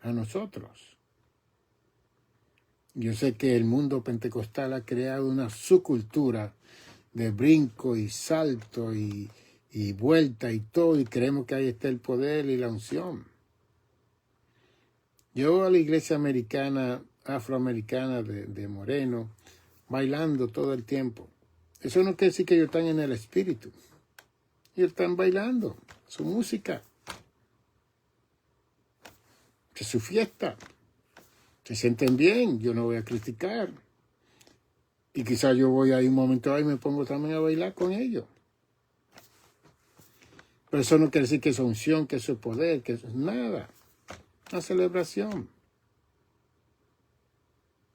a nosotros. Yo sé que el mundo pentecostal ha creado una subcultura de brinco y salto y vuelta y todo, y creemos que ahí está el poder y la unción. Yo a la iglesia americana, afroamericana de Moreno, bailando todo el tiempo. Eso no quiere decir que ellos están en el espíritu. Ellos están bailando su música, es su fiesta. Se sienten bien, yo no voy a criticar. Y quizás yo voy ahí un momento ahí y me pongo también a bailar con ellos. Pero eso no quiere decir que es unción, que eso es poder, que eso es nada. Una celebración.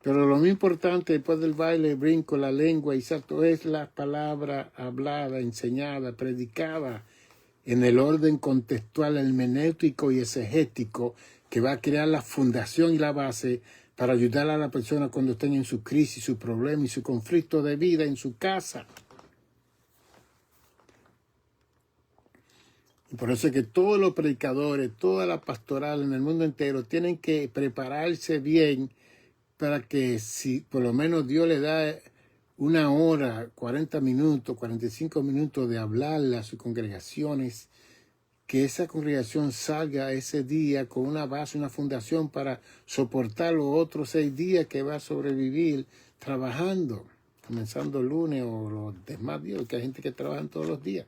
Pero lo más importante después del baile, brinco, la lengua y salto es la palabra hablada, enseñada, predicada en el orden contextual, hermenéutico y exegético que va a crear la fundación y la base para ayudar a la persona cuando estén en su crisis, su problema y su conflicto de vida en su casa. Y por eso es que todos los predicadores, toda la pastoral en el mundo entero tienen que prepararse bien para que si por lo menos Dios le da una hora, 40 minutos, 45 minutos de hablarle a sus congregaciones, que esa congregación salga ese día con una base, una fundación para soportar los otros 6 días que va a sobrevivir trabajando, comenzando el lunes o los demás días, que hay gente que trabaja todos los días.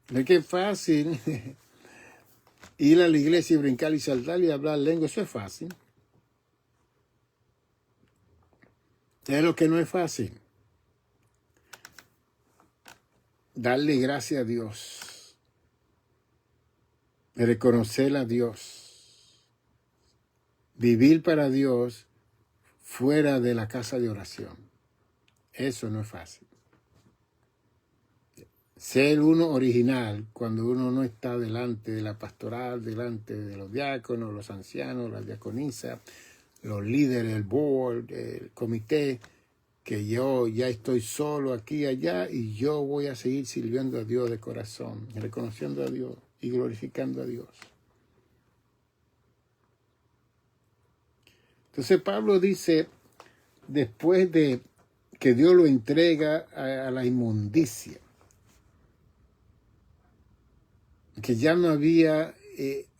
¿Ves qué fácil? Ir a la iglesia y brincar y saltar y hablar lengua, eso es fácil. Es lo que no es fácil. Darle gracias a Dios. Reconocer a Dios. Vivir para Dios fuera de la casa de oración. Eso no es fácil. Ser uno original cuando uno no está delante de la pastoral, delante de los diáconos, los ancianos, las diaconisas, los líderes, el board, el comité, que yo ya estoy solo aquí y allá y yo voy a seguir sirviendo a Dios de corazón, reconociendo a Dios y glorificando a Dios. Entonces Pablo dice, después de que Dios lo entrega a la inmundicia, que ya no había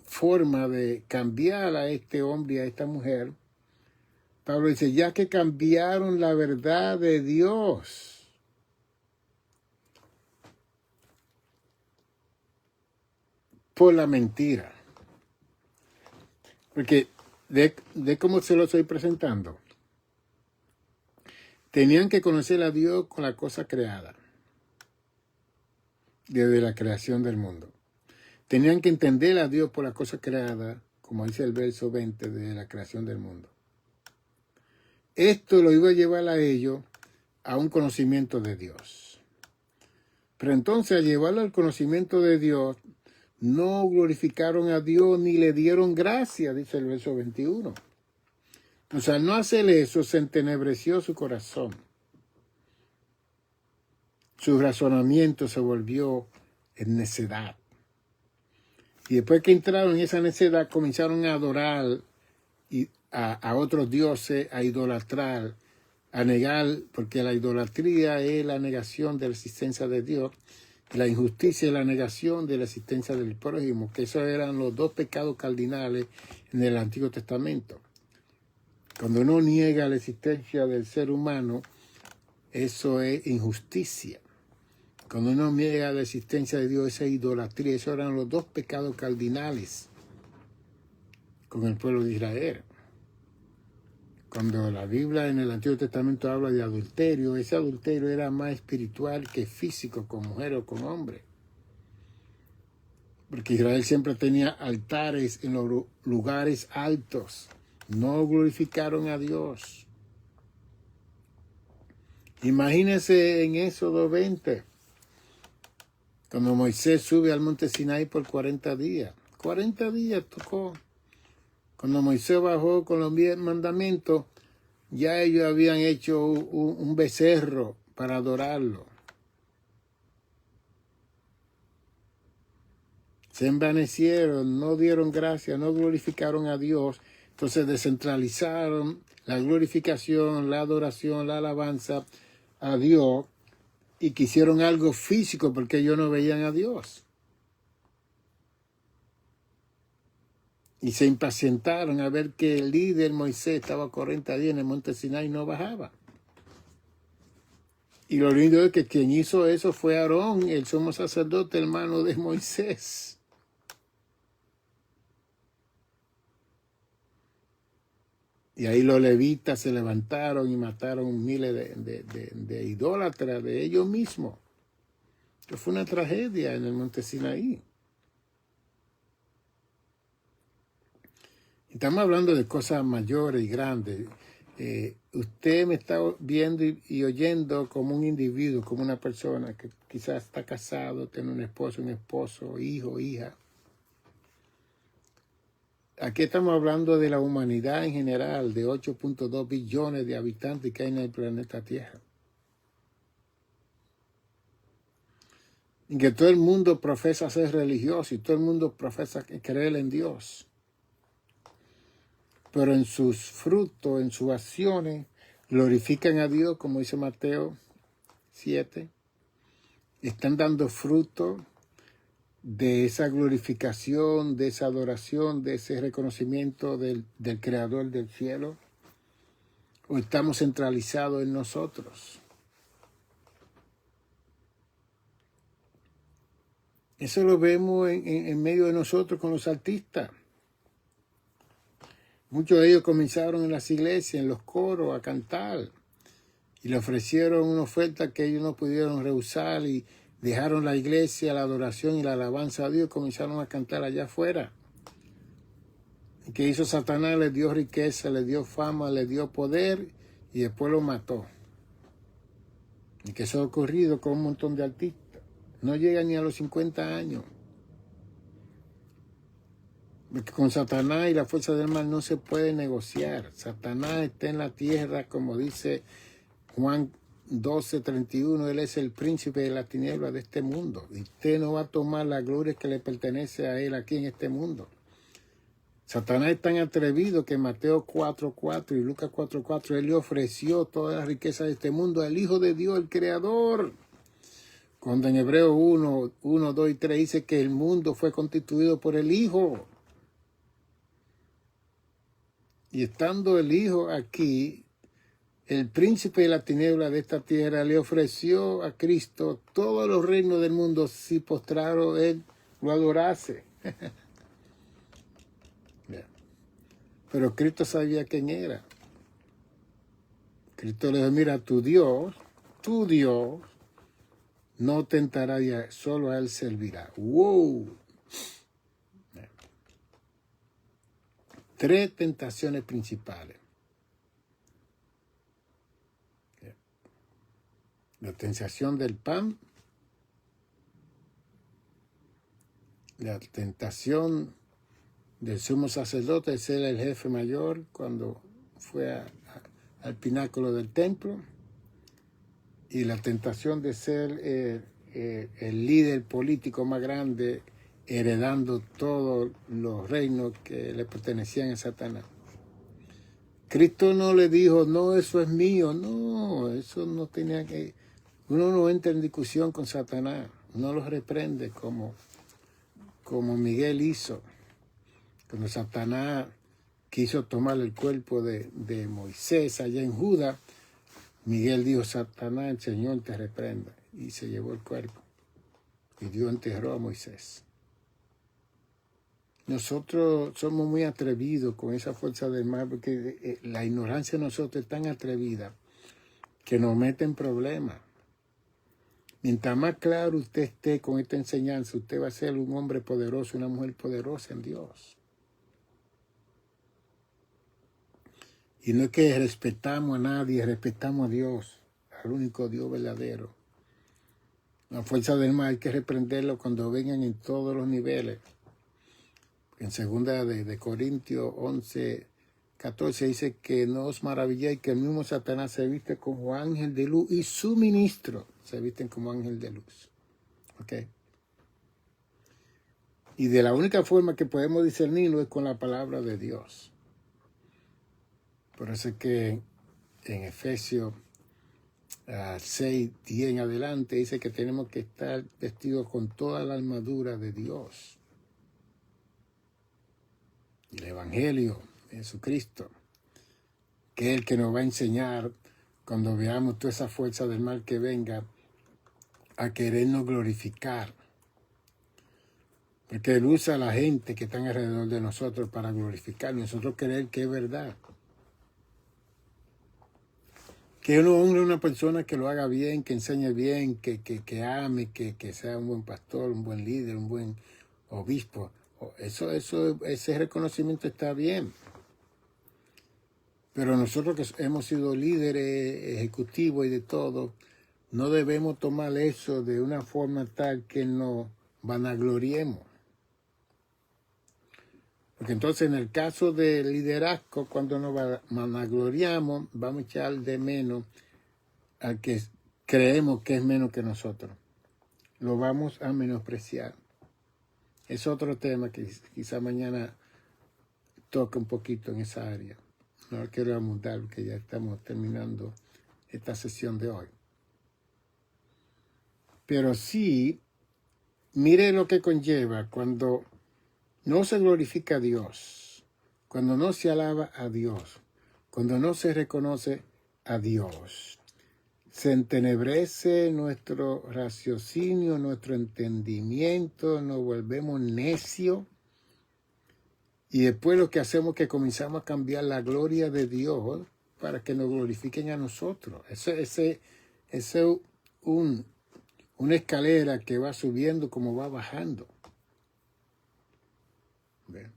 forma de cambiar a este hombre y a esta mujer, Pablo dice, ya que cambiaron la verdad de Dios por la mentira. Porque de cómo se lo estoy presentando. Tenían que conocer a Dios con la cosa creada, desde la creación del mundo. Tenían que entender a Dios por la cosa creada, como dice el verso 20 de la creación del mundo. Esto lo iba a llevar a ellos a un conocimiento de Dios. Pero entonces al llevarlo al conocimiento de Dios, no glorificaron a Dios ni le dieron gracia, dice el verso 21. O sea, al no hacer eso, se entenebreció su corazón. Su razonamiento se volvió en necedad. Y después que entraron en esa necedad, comenzaron a adorar a otros dioses, a idolatrar, a negar, porque la idolatría es la negación de la existencia de Dios. la injusticia y la negación de la existencia del prójimo, que esos eran los dos pecados cardinales en el Antiguo Testamento. Cuando uno niega la existencia del ser humano, eso es injusticia. Cuando uno niega la existencia de Dios, esa es idolatría. Esos eran los dos pecados cardinales con el pueblo de Israel. Cuando la Biblia en el Antiguo Testamento habla de adulterio, ese adulterio era más espiritual que físico, con mujer o con hombre. Porque Israel siempre tenía altares en los lugares altos. No glorificaron a Dios. Imagínense en Éxodo 20, cuando Moisés sube al monte Sinaí por 40 días. 40 días tocó. Cuando Moisés bajó con los 10 mandamientos, ya ellos habían hecho un becerro para adorarlo. Se envanecieron, no dieron gracias, no glorificaron a Dios. Entonces descentralizaron la glorificación, la adoración, la alabanza a Dios y quisieron algo físico porque ellos no veían a Dios. Y se impacientaron a ver que el líder Moisés estaba 40 días en el monte Sinai y no bajaba. Y lo lindo es que quien hizo eso fue Aarón, el sumo sacerdote, hermano de Moisés. Y ahí los levitas se levantaron y mataron miles de idólatras de ellos mismos. Esto fue una tragedia en el monte Sinaí. Estamos hablando de cosas mayores y grandes. Usted me está viendo y oyendo como un individuo, como una persona que quizás está casado, tiene un esposo, hijo, hija. Aquí estamos hablando de la humanidad en general, de 8.2 billones de habitantes que hay en el planeta Tierra. Y que todo el mundo profesa ser religioso y todo el mundo profesa creer en Dios. Pero en sus frutos, en sus acciones, glorifican a Dios, como dice Mateo 7. Están dando fruto de esa glorificación, de esa adoración, de ese reconocimiento del Creador del cielo. ¿O estamos centralizados en nosotros? Eso lo vemos en medio de nosotros con los artistas. Muchos de ellos comenzaron en las iglesias, en los coros, a cantar. Y le ofrecieron una oferta que ellos no pudieron rehusar y dejaron la iglesia, la adoración y la alabanza a Dios y comenzaron a cantar allá afuera. ¿Y qué hizo Satanás? Les dio riqueza, les dio fama, les dio poder y después lo mató. Y que eso ha ocurrido con un montón de artistas. No llegan ni a los 50 años. Porque con Satanás y la fuerza del mal no se puede negociar. Satanás está en la tierra, como dice Juan 12:31, él es el príncipe de la tiniebla de este mundo. Y usted no va a tomar la gloria que le pertenece a él aquí en este mundo. Satanás es tan atrevido que en Mateo 4:4 y Lucas 4:4 él le ofreció toda la riqueza de este mundo al Hijo de Dios, el Creador. Cuando en Hebreos 1, 2 y 3 dice que el mundo fue constituido por el Hijo. Y estando el Hijo aquí, el príncipe de la tiniebla de esta tierra le ofreció a Cristo todos los reinos del mundo si postrado él lo adorase. Pero Cristo sabía quién era. Cristo le dijo, mira, tu Dios, no tentará ya, solo a él servirá. ¡Wow! 3 tentaciones principales. La tentación del pan, la tentación del sumo sacerdote, ese era el jefe mayor cuando fue al pináculo del templo, y la tentación de ser el líder político más grande, heredando todos los reinos que le pertenecían a Satanás. Cristo no le dijo, no, eso es mío. No, eso no tenía que... Uno no entra en discusión con Satanás. no los reprende como Miguel hizo. Cuando Satanás quiso tomar el cuerpo de Moisés allá en Judá, Miguel dijo: Satanás, el Señor te reprenda. Y se llevó el cuerpo. Y Dios enterró a Moisés. Nosotros somos muy atrevidos con esa fuerza del mal, porque la ignorancia de nosotros es tan atrevida que nos mete en problemas. Mientras más claro usted esté con esta enseñanza, usted va a ser un hombre poderoso, una mujer poderosa en Dios. Y no es que respetamos a nadie, respetamos a Dios, al único Dios verdadero. La fuerza del mal hay que reprenderlo cuando vengan en todos los niveles. En 2 de Corintios 11:14 dice que no os maravilléis que el mismo Satanás se viste como ángel de luz y su ministro se visten como ángel de luz. ¿Ok? Y de la única forma que podemos discernirlo es con la palabra de Dios. Por eso es que en Efesios 6:10 en adelante dice que tenemos que estar vestidos con toda la armadura de Dios. Y el Evangelio de Jesucristo, que es el que nos va a enseñar cuando veamos toda esa fuerza del mal que venga a querernos glorificar. Porque Él usa a la gente que están alrededor de nosotros para glorificar. Nosotros creer que es verdad. Que uno honre a una persona que lo haga bien, que enseñe bien, que ame, que sea un buen pastor, un buen líder, un buen obispo. Ese reconocimiento está bien. Pero nosotros que hemos sido líderes ejecutivos y de todo, no debemos tomar eso de una forma tal que nos vanagloriemos. Porque entonces en el caso del liderazgo, cuando nos vanagloriamos, vamos a echar de menos al que creemos que es menos que nosotros. Lo vamos a menospreciar. Es otro tema que quizá mañana toca un poquito en esa área. No quiero abundar porque ya estamos terminando esta sesión de hoy. Pero sí, mire lo que conlleva cuando no se glorifica a Dios, cuando no se alaba a Dios, cuando no se reconoce a Dios. Se entenebrece nuestro raciocinio, nuestro entendimiento, nos volvemos necios. Y después lo que hacemos es que comenzamos a cambiar la gloria de Dios para que nos glorifiquen a nosotros. Es una escalera que va subiendo como va bajando. ¿Ven?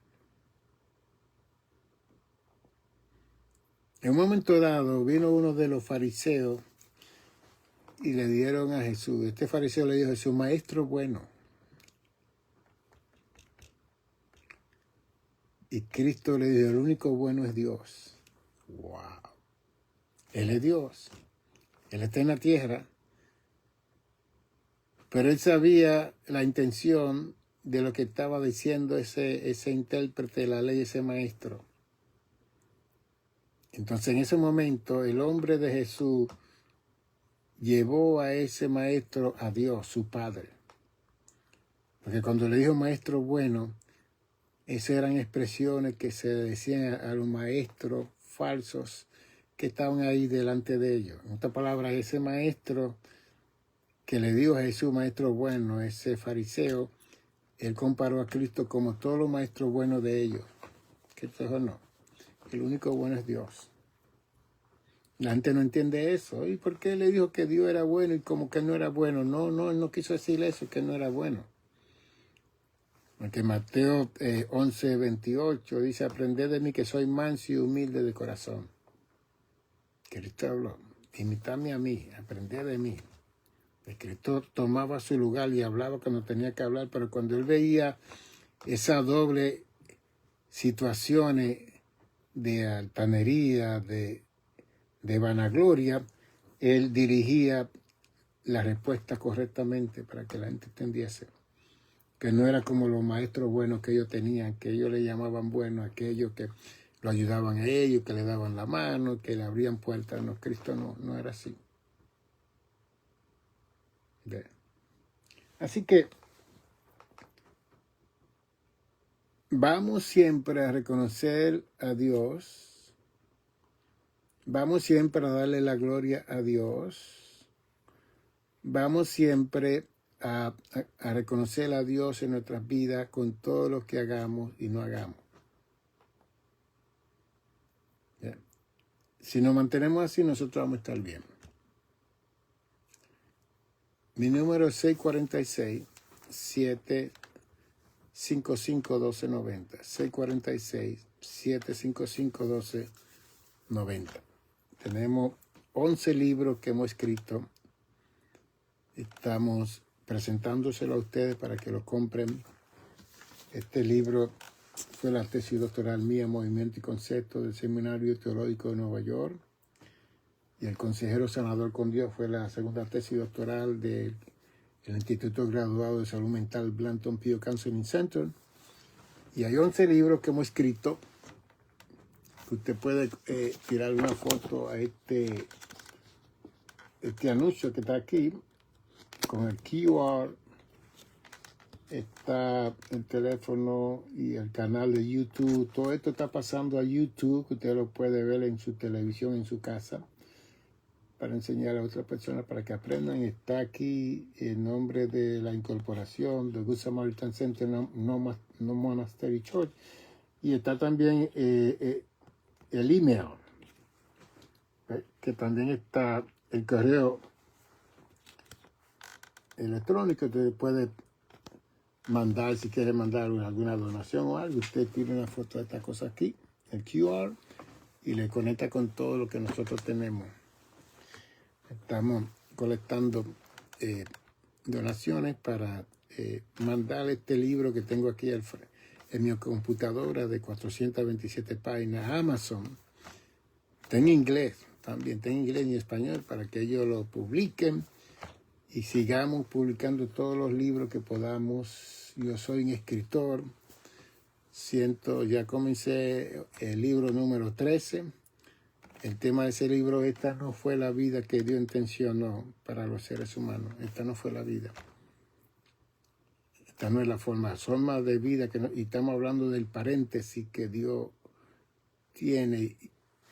En un momento dado vino uno de los fariseos y le dieron a Jesús. Este fariseo le dijo a Jesús: maestro bueno. Y Cristo le dijo: el único bueno es Dios. ¡Wow! Él es Dios. Él está en la tierra. Pero él sabía la intención de lo que estaba diciendo ese intérprete de la ley, ese maestro. Entonces en ese momento el hombre de Jesús llevó a ese maestro a Dios, su Padre. Porque cuando le dijo maestro bueno, esas eran expresiones que se decían a los maestros falsos que estaban ahí delante de ellos. En otras palabras, ese maestro que le dijo a Jesús maestro bueno, ese fariseo, él comparó a Cristo como todos los maestros buenos de ellos. Cristo no. El único bueno es Dios. La gente no entiende eso. ¿Y por qué le dijo que Dios era bueno y como que no era bueno? No, él no quiso decir eso, que no era bueno. Porque Mateo 11:28 dice: aprended de mí que soy manso y humilde de corazón. Cristo habló: imitadme a mí, aprended de mí. Cristo tomaba su lugar y hablaba cuando tenía que hablar, pero cuando él veía esa doble situaciones de altanería, de vanagloria, él dirigía la respuesta correctamente para que la gente entendiese. Que no era como los maestros buenos que ellos tenían, que ellos le llamaban buenos, aquellos que lo ayudaban a ellos, que le daban la mano, que le abrían puertas. No, Cristo no era así. Así que vamos siempre a reconocer a Dios. Vamos siempre a darle la gloria a Dios. Vamos siempre a reconocer a Dios en nuestras vidas con todo lo que hagamos y no hagamos. ¿Ya? Si nos mantenemos así, nosotros vamos a estar bien. Mi número es 646-755-1290. 646-755-1290. Tenemos 11 libros que hemos escrito. Estamos presentándoselo a ustedes para que lo compren. Este libro fue la tesis doctoral mía, Movimiento y Concepto del Seminario Teológico de Nueva York. Y el consejero sanador con Dios fue la segunda tesis doctoral del Instituto Graduado de Salud Mental Blanton Pio Counseling Center. Y hay 11 libros que hemos escrito. Usted puede tirar una foto a este anuncio que está aquí con el QR. Está el teléfono y el canal de YouTube. Todo esto está pasando a YouTube, que usted lo puede ver en su televisión, en su casa, para enseñar a otras personas para que aprendan. Está aquí el nombre de la incorporación, de Good Samaritan Center No Monastery Church. Y está también el email, que también está el correo electrónico. Usted puede mandar, si quiere mandar alguna donación o algo, usted tiene una foto de esta cosa aquí, el QR, y le conecta con todo lo que nosotros tenemos. Estamos colectando donaciones para mandar este libro que tengo aquí en mi computadora de 427 páginas a Amazon. Está en inglés también, está en inglés y español para que ellos lo publiquen y sigamos publicando todos los libros que podamos. Yo soy un escritor. Ya comencé el libro número 13. El tema de ese libro, esta no fue la vida que Dios intencionó para los seres humanos. Esta no fue la vida. Esta no es la forma de vida y estamos hablando del paréntesis que Dios tiene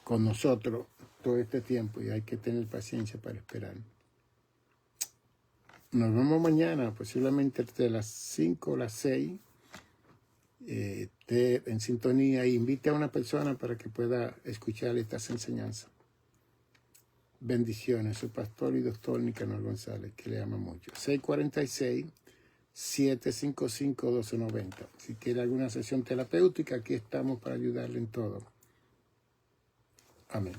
con nosotros todo este tiempo y hay que tener paciencia para esperar. Nos vemos mañana, posiblemente entre las 5 o las 6. Esté en sintonía e invite a una persona para que pueda escuchar estas enseñanzas. Bendiciones, su pastor y doctor Nicanor González, que le ama mucho. 646-755-1290. Si quiere alguna sesión terapéutica, aquí estamos para ayudarle en todo. Amén.